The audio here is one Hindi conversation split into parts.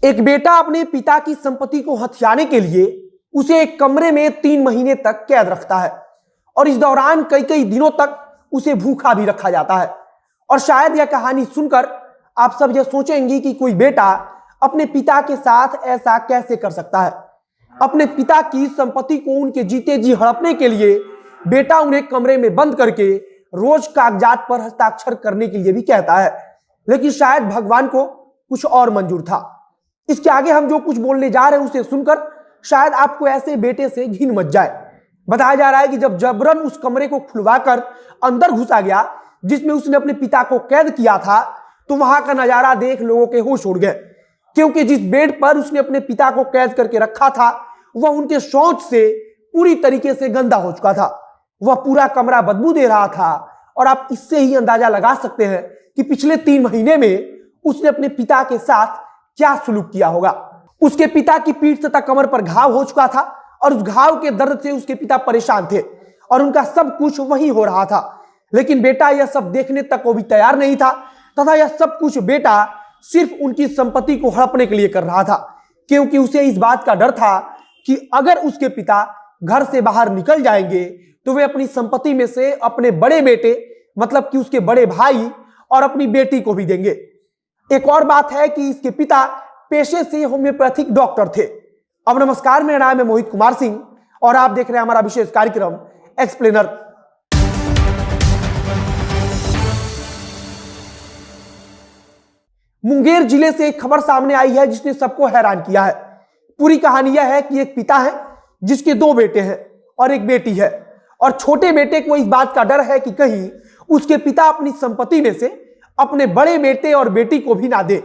एक बेटा अपने पिता की संपत्ति को हथियाने के लिए उसे एक कमरे में 3 महीने तक कैद रखता है और इस दौरान कई कई दिनों तक उसे भूखा भी रखा जाता है। और शायद यह कहानी सुनकर आप सब यह सोचेंगे कि कोई बेटा अपने पिता के साथ ऐसा कैसे कर सकता है। अपने पिता की संपत्ति को उनके जीते जी हड़पने के लिए बेटा उन्हें कमरे में बंद करके रोज कागजात पर हस्ताक्षर करने के लिए भी कहता है, लेकिन शायद भगवान को कुछ और मंजूर था। इसके आगे हम जो कुछ बोलने जा रहे हैं उसे सुनकर शायद आपको ऐसे बेटे से घिन मच जाए। बताया जा रहा है कि जब जबरन उस कमरे को खुलवाकर अंदर घुसा गया जिसमें उसने अपने पिता को कैद किया था, तो वहां का नजारा देख लोगों के होश उड़ गए, क्योंकि जिस बेड पर उसने अपने पिता को कैद करके रखा था वह उनके शौच से पूरी तरीके से गंदा हो चुका था। वह पूरा कमरा बदबू दे रहा था और आप इससे ही अंदाजा लगा सकते हैं कि पिछले 3 महीने में उसने अपने पिता के साथ क्या सुलूक किया होगा। उसके पिता की पीठ तथा कमर पर घाव हो चुका था और उस घाव के दर्द से उसके पिता परेशान थे और उनका सब कुछ वही हो रहा था। लेकिन बेटा यह सब देखने तक वो भी तैयार नहीं था तथा यह सब कुछ बेटा सिर्फ उनकी संपत्ति को हड़पने के लिए कर रहा था, क्योंकि उसे इस बात का डर था कि अगर उसके पिता घर से बाहर निकल जाएंगे तो वे अपनी संपत्ति में से अपने बड़े बेटे मतलब कि उसके बड़े भाई और अपनी बेटी को भी देंगे। एक और बात है कि इसके पिता पेशे से होम्योपैथिक डॉक्टर थे। अब नमस्कार, मेरा नाम है मोहित कुमार सिंह और आप देख रहे हैं हमारा विशेष कार्यक्रम एक्सप्लेनर। मुंगेर जिले से एक खबर सामने आई है जिसने सबको हैरान किया है। पूरी कहानी यह है कि एक पिता है जिसके 2 बेटे हैं और एक बेटी है, और छोटे बेटे को इस बात का डर है कि कहीं उसके पिता अपनी संपत्ति में से अपने बड़े बेटे और बेटी को भी ना दे।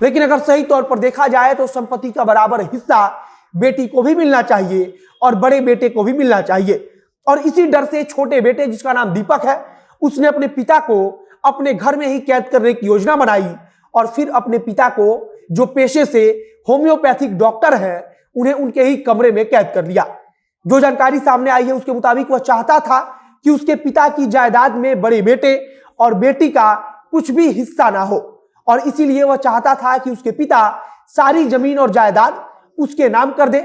लेकिन अगर सही तौर पर देखा जाए तो संपत्ति का बराबर हिस्सा बेटी को भी मिलना चाहिए और बड़े बेटे को भी मिलना चाहिए। और इसी डर से छोटे बेटे, जिसका नाम दीपक है, उसने अपने पिता को अपने घर में ही कैद करने की योजना बनाई और फिर अपने पिता को, जो पेशे से होम्योपैथिक डॉक्टर है, उन्हें उनके ही कमरे में कैद कर लिया। जो जानकारी सामने आई है उसके मुताबिक वह चाहता था कि उसके पिता की जायदाद में बड़े बेटे और बेटी का कुछ भी हिस्सा ना हो, और इसीलिए वह चाहता था कि उसके पिता सारी जमीन और जायदाद उसके नाम कर दे।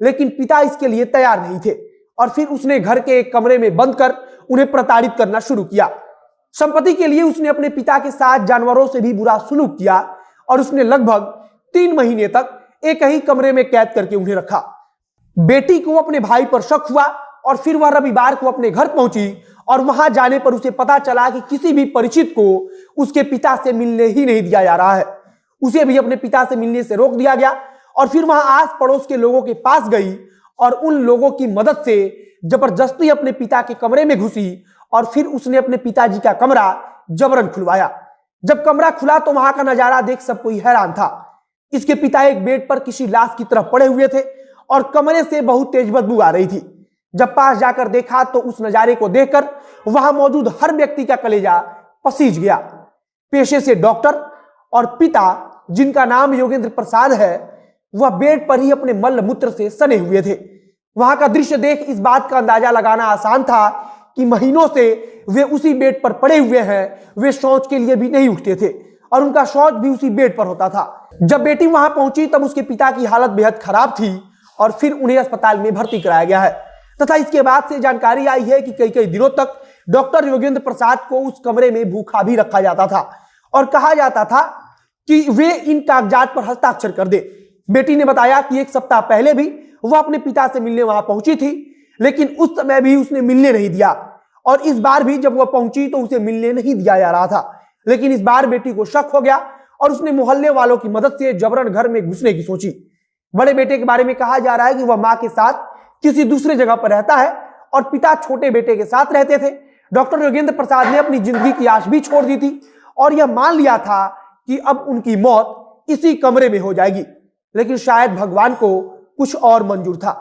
लेकिन पिता इसके लिए तैयार नहीं थे और फिर उसने घर के एक कमरे में बंद कर उन्हें प्रताड़ित करना शुरू किया। संपत्ति के लिए उसने अपने पिता के साथ जानवरों से भी बुरा सलूक किया और उसने लगभग 3 महीने तक एक ही कमरे में कैद करके उन्हें रखा। बेटी को अपने भाई पर शक हुआ और फिर वह रविवार को अपने घर पहुंची और वहां जाने पर उसे पता चला कि किसी भी परिचित को उसके पिता से मिलने ही नहीं दिया जा रहा है। उसे भी अपने पिता से मिलने से रोक दिया गया और फिर वहां आस पड़ोस के लोगों के पास गई और उन लोगों की मदद से जबरदस्ती अपने पिता के कमरे में घुसी और फिर उसने अपने पिताजी का कमरा जबरन खुलवाया। जब कमरा खुला तो वहां का नजारा देख सब कोई हैरान था। इसके पिता एक बेड पर किसी लाश की तरह पड़े हुए थे और कमरे से बहुत तेज बदबू आ रही थी। जब पास जाकर देखा तो उस नजारे को देखकर वहां मौजूद हर व्यक्ति का कलेजा पसीज गया। पेशे से डॉक्टर और पिता, जिनका नाम योगेंद्र प्रसाद है, वह बेड पर ही अपने मल मूत्र से सने हुए थे। वहां का दृश्य देख इस बात का अंदाजा लगाना आसान था कि महीनों से वे उसी बेड पर पड़े हुए हैं। वे शौच के लिए भी नहीं उठते थे और उनका शौच भी उसी बेड पर होता था। जब बेटी वहां पहुंची तब उसके पिता की हालत बेहद खराब थी और फिर उन्हें अस्पताल में भर्ती कराया गया है तथा इसके बाद से जानकारी आई है कि कई कई दिनों तक डॉक्टर योगेंद्र प्रसाद को उस कमरे में भूखा भी रखा जाता था और कहा जाता था कि वे इन कागजात पर हस्ताक्षर कर दे। बेटी ने बताया कि 1 सप्ताह पहले भी वह अपने पिता से मिलने वहां पहुंची थी, लेकिन उस समय भी उसने मिलने नहीं दिया और इस बार भी जब वह पहुंची तो उसे मिलने नहीं दिया जा रहा था। लेकिन इस बार बेटी को शक हो गया और उसने मोहल्ले वालों की मदद से जबरन घर में घुसने की सोची। बड़े बेटे के बारे में कहा जा रहा है कि वह मां के साथ किसी दूसरे जगह पर रहता है और पिता छोटे बेटे के साथ रहते थे। डॉक्टर योगेंद्र प्रसाद ने अपनी जिंदगी की आश भी छोड़ दी थी और यह मान लिया था कि अब उनकी मौत इसी कमरे में हो जाएगी, लेकिन शायद भगवान को कुछ और मंजूर था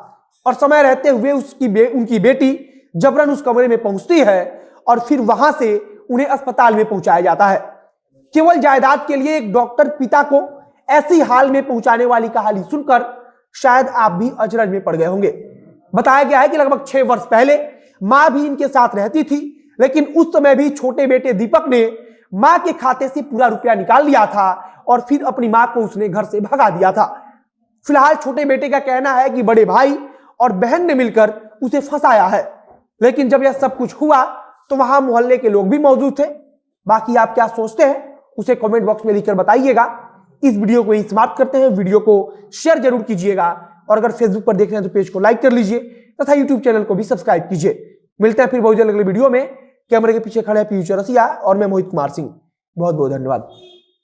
और समय रहते हुए उनकी बेटी जबरन उस कमरे में पहुंचती है और फिर वहां से उन्हें अस्पताल में पहुंचाया जाता है। केवल जायदाद के लिए एक डॉक्टर पिता को ऐसी हाल में पहुंचाने वाली कहानी सुनकर शायद आप भी अचरज में पड़ गए होंगे। बताया गया है कि लगभग 6 वर्ष पहले मां भी इनके साथ रहती थी, लेकिन उस समय भी छोटे बेटे दीपक ने मां के खाते से पूरा रुपया निकाल लिया था और फिर अपनी मां को उसने घर से भगा दिया था। फिलहाल छोटे बेटे का कहना है कि बड़े भाई और बहन ने मिलकर उसे फंसाया है, लेकिन जब यह सब कुछ हुआ तो वहां मोहल्ले के लोग भी मौजूद थे। बाकी आप क्या सोचते हैं उसे कमेंट बॉक्स में लिखकर बताइएगा। इस वीडियो को यहीं समाप्त करते हैं। वीडियो को शेयर जरूर कीजिएगा और अगर फेसबुक पर देख रहे हैं तो पेज को लाइक कर लीजिए तथा यूट्यूब चैनल को भी सब्सक्राइब कीजिए। मिलते हैं फिर बहुत जल्द अगले वीडियो में। कैमरे के पीछे खड़े हैं पीयूष चौरसिया और मैं मोहित कुमार सिंह। बहुत बहुत धन्यवाद।